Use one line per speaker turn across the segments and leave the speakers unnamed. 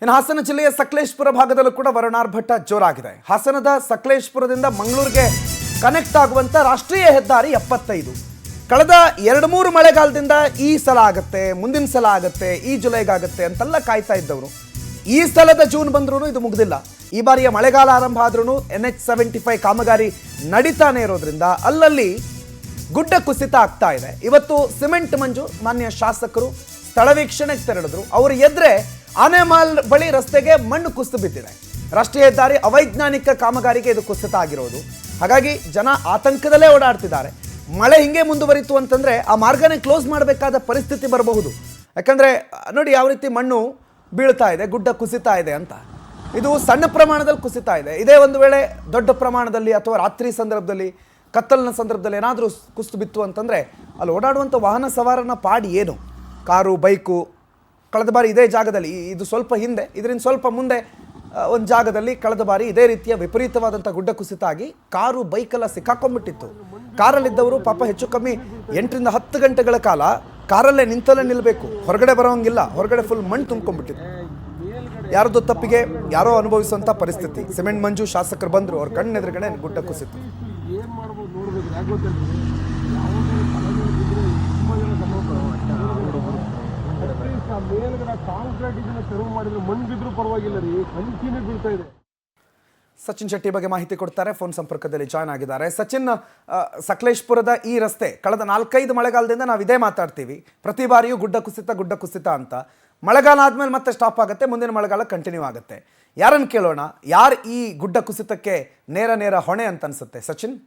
ಇನ್ನು ಹಾಸನ ಜಿಲ್ಲೆಯ ಸಕಲೇಶಪುರ ಭಾಗದಲ್ಲೂ ಕೂಡ ವರುಣಾರ್ಭಟ ಜೋರಾಗಿದೆ. ಹಾಸನದ ಸಕಲೇಶಪುರದಿಂದ ಮಂಗಳೂರಿಗೆ ಕನೆಕ್ಟ್ ಆಗುವಂತ ರಾಷ್ಟ್ರೀಯ ಹೆದ್ದಾರಿ 75 ಕಳೆದ 2-3 ಮಳೆಗಾಲದಿಂದ ಈ ಸಲ ಆಗುತ್ತೆ, ಮುಂದಿನ ಸಲ ಆಗುತ್ತೆ, ಈ ಜುಲೈಗಾಗುತ್ತೆ ಅಂತೆಲ್ಲ ಕಾಯ್ತಾ ಇದ್ದವರು ಈ ಸಲದ ಜೂನ್ ಬಂದ್ರೂ ಇದು ಮುಗಿದಿಲ್ಲ. ಈ ಬಾರಿಯ ಮಳೆಗಾಲ ಆರಂಭ ಆದ್ರೂ NH75 ಕಾಮಗಾರಿ ನಡೀತಾನೆ ಇರೋದ್ರಿಂದ ಅಲ್ಲಲ್ಲಿ ಗುಡ್ಡ ಕುಸಿತ ಆಗ್ತಾ ಇದೆ. ಇವತ್ತು ಸಿಮೆಂಟ್ ಮಂಜು ಮಾನ್ಯ ಶಾಸಕರು ಸ್ಥಳ ವೀಕ್ಷಣೆಗೆ ತೆರಳಿದ್ರು. ಅವರು ಎದ್ರೆ ಆನೆಮಾಲ್ ಬಳಿ ರಸ್ತೆಗೆ ಮಣ್ಣು ಕುಸಿದು ಬಿದ್ದಿದೆ. ರಾಷ್ಟ್ರೀಯ ಹೆದ್ದಾರಿ ಅವೈಜ್ಞಾನಿಕ ಕಾಮಗಾರಿಗೆ ಇದು ಕುಸಿತ ಆಗಿರೋದು. ಹಾಗಾಗಿ ಜನ ಆತಂಕದಲ್ಲೇ ಓಡಾಡ್ತಿದ್ದಾರೆ. ಮಳೆ ಹಿಂಗೆ ಮುಂದುವರಿತು ಅಂತಂದ್ರೆ ಆ ಮಾರ್ಗನೇ ಕ್ಲೋಸ್ ಮಾಡಬೇಕಾದ ಪರಿಸ್ಥಿತಿ ಬರಬಹುದು. ಯಾಕಂದ್ರೆ ನೋಡಿ ಯಾವ ರೀತಿ ಮಣ್ಣು ಬೀಳ್ತಾ ಇದೆ, ಗುಡ್ಡ ಕುಸಿತಾ ಇದೆ ಅಂತ. ಇದು ಸಣ್ಣ ಪ್ರಮಾಣದಲ್ಲಿ ಕುಸಿತಾ ಇದೆ. ಇದೇ ಒಂದು ವೇಳೆ ದೊಡ್ಡ ಪ್ರಮಾಣದಲ್ಲಿ ಅಥವಾ ರಾತ್ರಿ ಸಂದರ್ಭದಲ್ಲಿ ಕತ್ತಲಿನ ಸಂದರ್ಭದಲ್ಲಿ ಏನಾದರೂ ಕುಸಿದು ಬಿತ್ತು ಅಂತಂದ್ರೆ ಅಲ್ಲಿ ಓಡಾಡುವಂಥ ವಾಹನ ಸವಾರನ ಪಾಡಿ ಏನು? ಕಾರು, ಬೈಕು ಕಳೆದ ಬಾರಿ ಇದೇ ಜಾಗದಲ್ಲಿ, ಇದು ಸ್ವಲ್ಪ ಹಿಂದೆ, ಇದರಿಂದ ಸ್ವಲ್ಪ ಮುಂದೆ ಒಂದು ಜಾಗದಲ್ಲಿ ಕಳೆದ ಬಾರಿ ಇದೇ ರೀತಿಯ ವಿಪರೀತವಾದಂಥ ಗುಡ್ಡ ಕುಸಿತ ಆಗಿ ಕಾರು, ಬೈಕೆಲ್ಲ ಸಿಕ್ಕಾಕೊಂಡ್ಬಿಟ್ಟಿತ್ತು. ಕಾರಲ್ಲಿದ್ದವರು ಪಾಪ ಹೆಚ್ಚು ಕಮ್ಮಿ 8ರಿಂದ 10 ಗಂಟೆಗಳ ಕಾಲ ಕಾರಲ್ಲೇ ನಿಂತಲ್ಲೇ ನಿಲ್ಲಬೇಕು, ಹೊರಗಡೆ ಬರೋಂಗಿಲ್ಲ. ಹೊರಗಡೆ ಫುಲ್ ಮಣ್ಣು ತುಂಬ್ಕೊಂಡ್ಬಿಟ್ಟಿತ್ತು. ಯಾರದ್ದು ತಪ್ಪಿಗೆ ಯಾರೋ ಅನುಭವಿಸುವಂಥ ಪರಿಸ್ಥಿತಿ. ಸಿಮೆಂಟ್ ಮಂಜು ಶಾಸಕರು ಬಂದರು, ಅವ್ರ ಕಣ್ಣೆದುರುಗಡೆ ಗುಡ್ಡ ಕುಸಿತು. ಸಚಿನ್ ಶೆಟ್ಟಿ ಬಗ್ಗೆ ಮಾಹಿತಿ ಕೊಡ್ತಾರೆ, ಫೋನ್ ಸಂಪರ್ಕದಲ್ಲಿ ಜಾಯ್ನ್ ಆಗಿದ್ದಾರೆ. ಸಚಿನ್, ಸಕಲೇಶಪುರದ ಈ ರಸ್ತೆ ಕಳೆದ 4-5 ಮಳೆಗಾಲದಿಂದ ನಾವು ಇದೇ ಮಾತಾಡ್ತೀವಿ, ಪ್ರತಿ ಬಾರಿಯೂ ಗುಡ್ಡ ಕುಸಿತ ಅಂತ. ಮಳೆಗಾಲ ಆದ್ಮೇಲೆ ಮತ್ತೆ ಸ್ಟಾಪ್ ಆಗುತ್ತೆ, ಮುಂದಿನ ಮಳೆಗಾಲ ಕಂಟಿನ್ಯೂ ಆಗುತ್ತೆ. ಯಾರನ್ನು ಕೇಳೋಣ, ಯಾರು ಈ ಗುಡ್ಡ ಕುಸಿತಕ್ಕೆ ನೇರ ಹೊಣೆ ಅಂತ ಅನ್ಸುತ್ತೆ ಸಚಿನ್?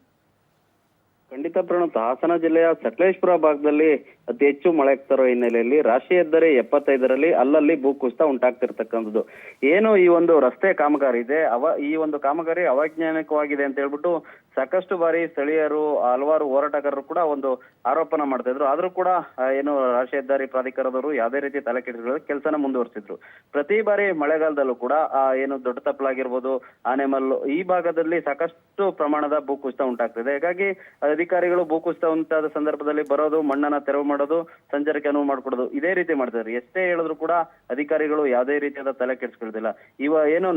ಖಂಡಿತ ಪ್ರಣತ್, ಹಾಸನ ಜಿಲ್ಲೆಯ ಸಕಲೇಶಪುರ ಭಾಗದಲ್ಲಿ ಅತಿ ಹೆಚ್ಚು ಮಳೆ ಆಗ್ತಿರೋ ಹಿನ್ನೆಲೆಯಲ್ಲಿ ರಾಷ್ಟ್ರೀಯ ಹೆದ್ದಾರಿ 75ರಲ್ಲಿ ಅಲ್ಲಲ್ಲಿ ಭೂಕುಸಿತ ಉಂಟಾಗ್ತಿರ್ತಕ್ಕಂಥದ್ದು. ಏನು ಈ ಒಂದು ರಸ್ತೆ ಕಾಮಗಾರಿ ಇದೆ, ಈ ಒಂದು ಕಾಮಗಾರಿ ಅವೈಜ್ಞಾನಿಕವಾಗಿದೆ ಅಂತ ಹೇಳ್ಬಿಟ್ಟು ಸಾಕಷ್ಟು ಬಾರಿ ಸ್ಥಳೀಯರು, ಹಲವಾರು ಹೋರಾಟಗಾರರು ಕೂಡ ಒಂದು ಆರೋಪನ ಮಾಡ್ತಾ ಇದ್ರು. ಆದ್ರೂ ಕೂಡ ಏನು ರಾಷ್ಟ್ರೀಯ ಹೆದ್ದಾರಿ ಪ್ರಾಧಿಕಾರದವರು ಯಾವುದೇ ರೀತಿ ತಲೆ ಕೆಡಿಸಿಕೊಳ್ಳದೆ ಕೆಲಸನ ಮುಂದುವರಿಸಿದ್ರು. ಪ್ರತಿ ಬಾರಿ ಮಳೆಗಾಲದಲ್ಲೂ ಕೂಡ ಏನು ದೊಡ್ಡ ತಪ್ಪಲಾಗಿರ್ಬೋದು, ಆನೆಮಲ್ಲು ಈ ಭಾಗದಲ್ಲಿ ಸಾಕಷ್ಟು ಪ್ರಮಾಣದ ಭೂಕುಸಿತ ಉಂಟಾಗ್ತಿದೆ. ಹೀಗಾಗಿ ಅಧಿಕಾರಿಗಳು ಭೂಕುಸಿತ ಉಂಟಾದ ಸಂದರ್ಭದಲ್ಲಿ ಬರೋದು, ಮಣ್ಣನ್ನ ತೆರವು ಮಾಡೋದು, ಸಂಚಾರಕ್ಕೆ ಅನುವು ಮಾಡಿಕೊಡೋದು, ಇದೇ ರೀತಿ ಮಾಡ್ತಿದ್ದಾರೆ. ಎಷ್ಟೇ ಹೇಳಿದ್ರು ಕೂಡ ಅಧಿಕಾರಿಗಳು ಯಾವುದೇ ರೀತಿಯಾದ ತಲೆ ಕೆಡಿಸ್ಕೊಳ್ಳೋದಿಲ್ಲ. ಏನು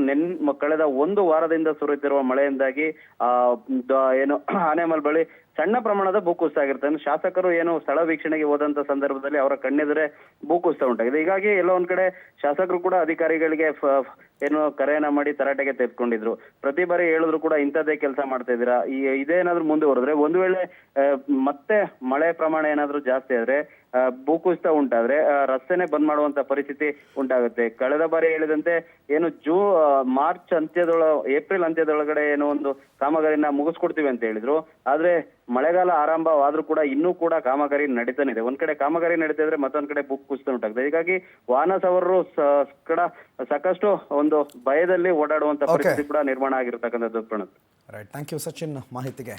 ಕಳೆದ 1 ವಾರದಿಂದ ಸುರಿಯುತ್ತಿರುವ ಮಳೆಯಿಂದಾಗಿ ಏನು ಆನೆಮಲ್ ಬಳಿ ಸಣ್ಣ ಪ್ರಮಾಣದ ಭೂಕುಸಿತ ಆಗಿರುತ್ತೆ. ಶಾಸಕರು ಏನು ಸ್ಥಳ ವೀಕ್ಷಣೆಗೆ ಹೋದಂತ ಸಂದರ್ಭದಲ್ಲಿ ಅವರ ಕಣ್ಣೆದುರೇ ಭೂಕುಸಿತ ಉಂಟಾಗಿದೆ. ಹೀಗಾಗಿ ಎಲ್ಲೋ ಒಂದ್ ಕಡೆ ಶಾಸಕರು ಕೂಡ ಅಧಿಕಾರಿಗಳಿಗೆ ಏನು ಕರೆಯನ್ನ ಮಾಡಿ ತರಾಟೆಗೆ ತೆಗೆದುಕೊಂಡಿದ್ರು. ಪ್ರತಿ ಬಾರಿ ಹೇಳಿದ್ರು ಕೂಡ ಇಂಥದ್ದೇ ಕೆಲಸ ಮಾಡ್ತಾ ಇದ್ದೀರಾ, ಇದೇನಾದ್ರೂ ಮುಂದುವರೆದ್ರೆ, ಒಂದು ವೇಳೆ ಮತ್ತೆ ಮಳೆ ಪ್ರಮಾಣ ಏನಾದ್ರೂ ಜಾಸ್ತಿ ಆದ್ರೆ, ಭೂಕುಸಿತ ಉಂಟಾದ್ರೆ ರಸ್ತೆನೆ ಬಂದ್ ಮಾಡುವಂತ ಪರಿಸ್ಥಿತಿ ಉಂಟಾಗುತ್ತೆ. ಕಳೆದ ಬಾರಿ ಹೇಳಿದಂತೆ ಏನು ಏಪ್ರಿಲ್ ಅಂತ್ಯದೊಳಗಡೆ ಏನೋ ಒಂದು ಕಾಮಗಾರಿನ ಮುಗಿಸ್ಕೊಡ್ತೀವಿ ಅಂತ ಹೇಳಿದ್ರು. ಆದ್ರೆ ಮಳೆಗಾಲ ಆರಂಭವಾದ್ರೂ ಕೂಡ ಇನ್ನೂ ಕೂಡ ಕಾಮಗಾರಿ ನಡೀತಾನೆ ಇದೆ. ಒಂದ್ ಕಡೆ ಕಾಮಗಾರಿ ನಡೀತಾ ಇದ್ರೆ ಮತ್ತೊಂದ್ ಕಡೆ ಭೂಕುಸಿತ ಉಂಟಾಗ್ತದೆ. ಹೀಗಾಗಿ ವಾಹನ ಸವಾರರು ಸಾಕಷ್ಟು ಒಂದು ಭಯದಲ್ಲಿ ಓಡಾಡುವಂತ ಪರಿಸ್ಥಿತಿ ಕೂಡ ನಿರ್ಮಾಣ ಆಗಿರ್ತಕ್ಕಂಥದ್ದು. ಪ್ರಣತ್,
ರೈಟ್, ಥ್ಯಾಂಕ್ ಯು ಸಚಿನ್ ಮಾಹಿತಿಗೆ.